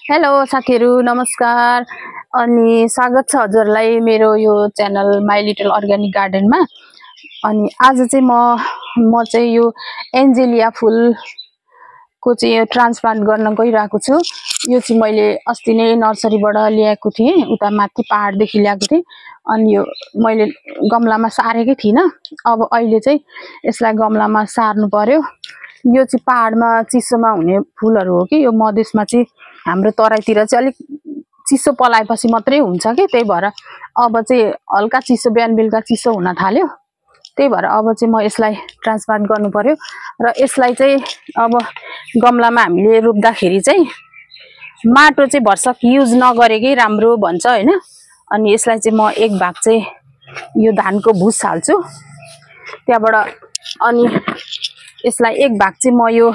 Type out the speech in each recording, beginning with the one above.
Hello साथीहरु नमस्कार अनि स्वागत छ हजुरलाई मेरो यो च्यानल माई लिटल अर्ग्यानिक गार्डनमा। अनि आज चाहिँ म चाहिँ यो एन्जेलिया फुलको चाहिँ यो ट्रान्सप्लान्ट गर्न गइरहेको छु। यो चाहिँ मैले अस्ति नै नर्सरीबाट ल्याएको थिएँ, उता माथि पहाडदेखि ल्याएको थिएँ। अनि यो मैले गमलामा सारेकै थिइनँ। अब अहिले चाहिँ यसलाई गमलामा सार्नु पर्यो। यो चाहिँ पहाडमा चिसोमा हुने फुलहरू हो कि यो मधेसमा चाहिँ हाम्रो तराईतिर चाहिँ अलिक चिसो पलाएपछि मात्रै हुन्छ के, त्यही भएर अब चाहिँ हल्का चिसो बिहान बेलुका चिसो हुन थाल्यो। त्यही भएर अब चाहिँ म यसलाई ट्रान्सप्लान्ट गर्नु पर्यो र यसलाई चाहिँ अब गमलामा हामीले रोप्दाखेरि चाहिँ माटो चाहिँ भरसक युज नगरेकै राम्रो भन्छ हैन। अनि यसलाई चाहिँ म एक भाग चाहिँ यो धानको भुस हाल्छु त्यहाँबाट, अनि यसलाई एक भाग चाहिँ म यो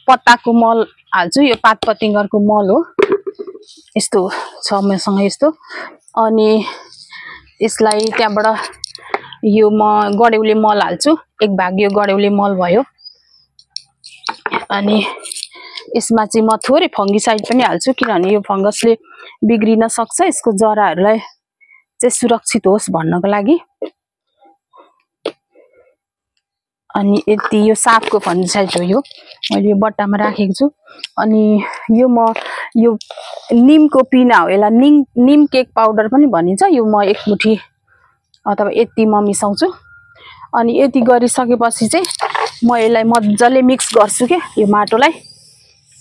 पत्ताको मल हाल्छु। यो पात पतिङ्गरको मल हो, यस्तो छ मसँग यस्तो। अनि यसलाई त्यहाँबाट यो म गडेउले मल हाल्छु, एक भाग यो गडेउले मल भयो। अनि यसमा चाहिँ म थोरै फङ्गिसाइड पनि हाल्छु, किनभने यो फङ्गसले बिग्रिन सक्छ, यसको जराहरूलाई चाहिँ सुरक्षित होस् भन्नको लागि। अनि यति यो साफको फङ्गिसाइड हो, यो मैले यो बट्टामा राखेको छु। अनि यो म यो निमको पिना हो, यसलाई निम केक पाउडर पनि भनिन्छ। यो म एक मुठी अथवा यति म मिसाउँछु। अनि यति गरिसकेपछि चाहिँ म यसलाई मजाले मिक्स गर्छु के, यो माटोलाई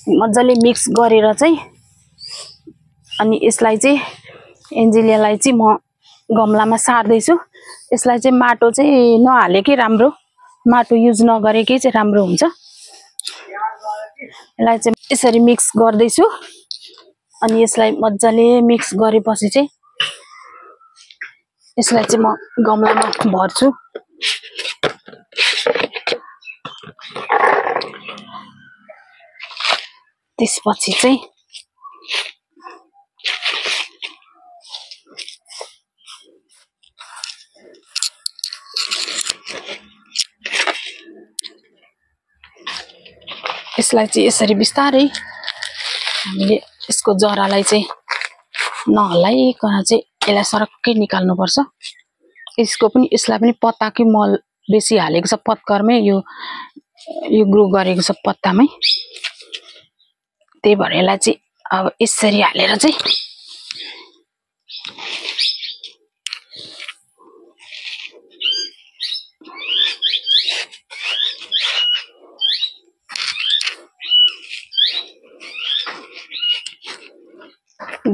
मजाले मिक्स गरेर चाहिँ अनि यसलाई चाहिँ एन्जेलियालाई चाहिँ म गमलामा सार्दैछु। यसलाई चाहिँ माटो चाहिँ नहालेकै राम्रो, माटो युज नगरेकै चाहिँ राम्रो हुन्छ। यसलाई चाहिँ यसरी मिक्स गर्दैछु। अनि यसलाई मजाले मिक्स गरेपछि चाहिँ यसलाई चाहिँ म गमलामा भर्छु। त्यसपछि चाहिँ यसलाई चाहिँ यसरी बिस्तारै हामीले यसको जरालाई चाहिँ नहल्लाइकन चाहिँ यसलाई सरक्कै निकाल्नुपर्छ। यसलाई पनि पत्ताकै मल बेसी हालेको छ, पत्करमै यो ग्रो गरेको छ पत्तामै। त्यही भएर यसलाई चाहिँ अब यसरी हालेर चाहिँ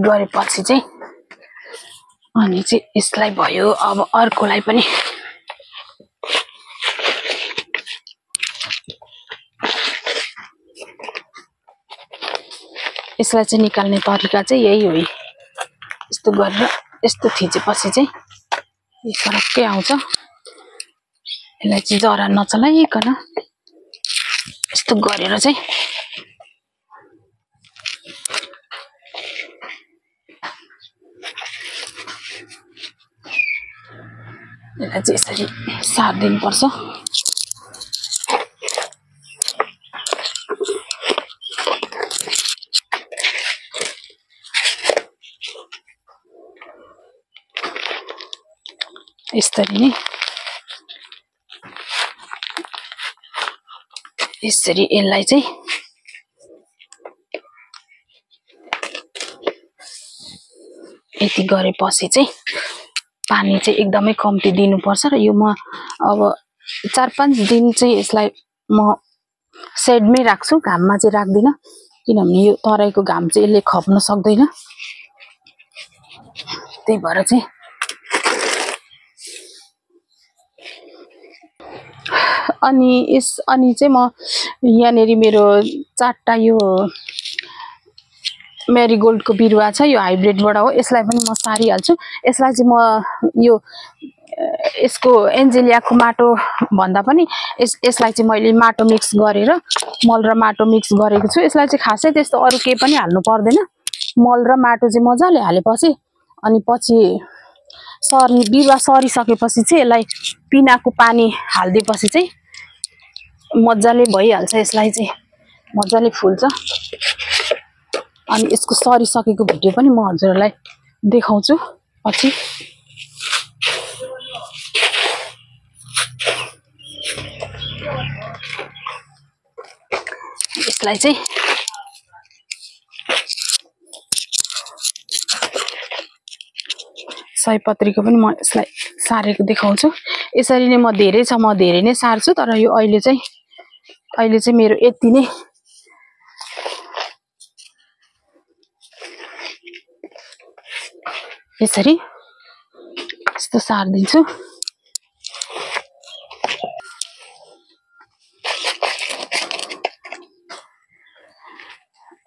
गरेपछि चाहिँ अनि चाहिँ यसलाई भयो। अब अर्कोलाई पनि यसलाई चाहिँ निकाल्ने तरिका चाहिँ यही हो। यस्तो गरेर यस्तो थिचेपछि चाहिँ यो सरक्कै आउँछ। यसलाई चाहिँ जरा नचलाइकन यस्तो गरेर चाहिँ यसलाई चाहिँ यसरी सार्दिनु पर्छ। यसरी नै यसरी यसलाई चाहिँ यति गरेपछि चाहिँ पानी चाहिँ एकदमै कम्ती दिनुपर्छ। र यो म अब 4-5 दिन चाहिँ यसलाई म सेडमै राख्छु, घाममा चाहिँ राख्दिनँ, किनभने यो तराईको घाम चाहिँ यसले खप्न सक्दैन। त्यही भएर चाहिँ अनि चाहिँ म यहाँनेरि मेरो 4टा यो मेरीगोल्डको बिरुवा छ, यो हाइब्रिडबाट हो। यसलाई पनि म सारिहाल्छु। यसलाई चाहिँ म यो यसको एन्जेलियाको माटो भन्दा पनि यसलाई चाहिँ मैले माटो मिक्स गरेर मल र माटो मिक्स गरेको छु। यसलाई चाहिँ खासै त्यस्तो अरू केही पनि हाल्नु पर्दैन, मल र माटो चाहिँ मजाले हालेपछि अनि पछि बिरुवा सरिसकेपछि चाहिँ यसलाई पिनाको पानी हालिदिएपछि चाहिँ मजाले भइहाल्छ। यसलाई चाहिँ मजाले फुल्छ। अनि यसको सरिसकेको भिडियो पनि म हजुरहरूलाई देखाउँछु पछि। यसलाई चाहिँ सयपत्रीको पनि म यसलाई सारेको देखाउँछु। यसरी नै म धेरै छ, म धेरै नै सार्छु, तर यो अहिले चाहिँ मेरो यति नै। यसरी यस्तो सार्दिन्छु।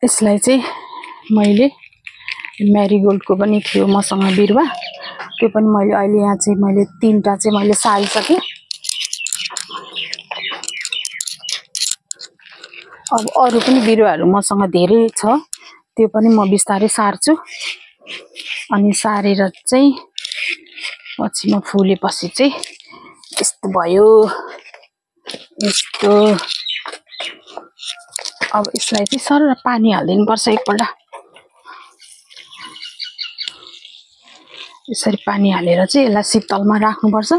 यसलाई चाहिँ मैले म्यारीगोल्डको पनि थियो मसँग बिरुवा, त्यो पनि मैले अहिले यहाँ चाहिँ मैले 3टा चाहिँ मैले सारिसकेँ। अब अरू पनि बिरुवाहरू मसँग धेरै छ, त्यो पनि म बिस्तारै सार्छु। अनि सारेर चाहिँ पछि म फुलेपछि चाहिँ यस्तो भयो, यस्तो। अब यसलाई चाहिँ सर पानी हालिदिनु पर्छ एकपल्ट। यसरी पानी हालेर चाहिँ यसलाई शीतलमा राख्नुपर्छ।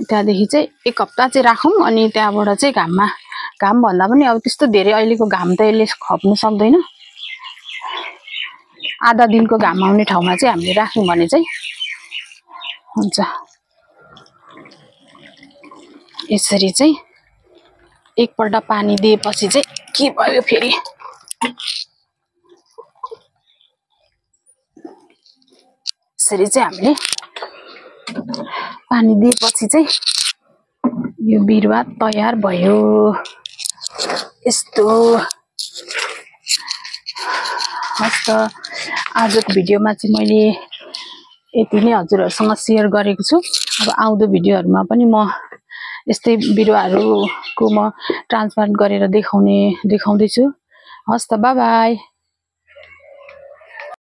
त्यहाँदेखि चाहिँ 1 हप्ता चाहिँ राखौँ, अनि त्यहाँबाट चाहिँ घाम भन्दा पनि अब त्यस्तो धेरै अहिलेको घाम त यसले खप्नु सक्दैन। आधा दिनको घाम आउने ठाउँमा चाहिँ हामीले राख्यौँ भने चाहिँ हुन्छ। यसरी चाहिँ एकपल्ट पानी दिएपछि चाहिँ के भयो फेरि, यसरी चाहिँ हामीले पानी दिएपछि चाहिँ यो बिरुवा तयार भयो। यस्तो हस् त आजको भिडियोमा चाहिँ मैले यति नै हजुरहरूसँग सेयर गरेको छु। अब आउँदो भिडियोहरूमा पनि म यस्तै बिरुवाहरूको म ट्रान्सप्लान्ट गरेर देखाउँदैछु। हस् त, बाई बाई।